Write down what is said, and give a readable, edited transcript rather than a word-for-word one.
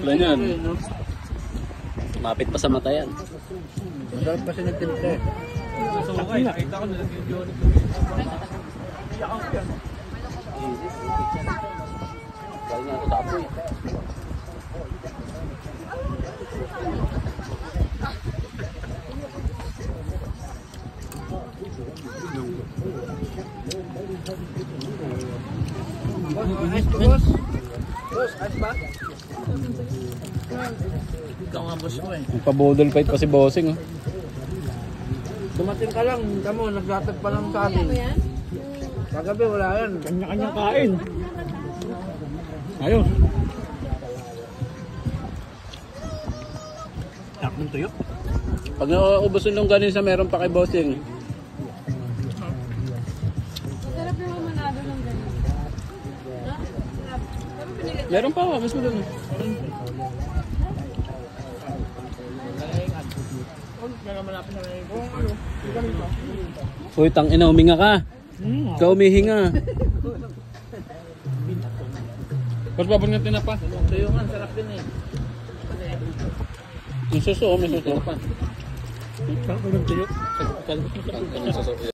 timpla niyan. Mapit pa sa mata yan. Masarap kasi nagtimpla eh. Masukay, nakita ko nag-video. Galing nga ito sa apoy. Boss, ayos ba? Ikaw nga boss mo eh. Pabodol fight pa si Bossing. Oh. Dumating ka lang, tamo, naglatag pa lang sa atin. Kagabi wala yan. Kanya-kanyang kain. Ayos. Sarap ng tuyo. Pag nauubos yung longganisa, meron pa kay Bossing. Sarap yung manado ng ganun. Meron pa ako, mas mo doon. Uy, tangina, huminga ka. Ikaw humihinga. Ba't babang nga tinapa? Tuyo nga, sarap din eh. Yung suso, may suso pa. Sarap ng tuyo. Yung suso.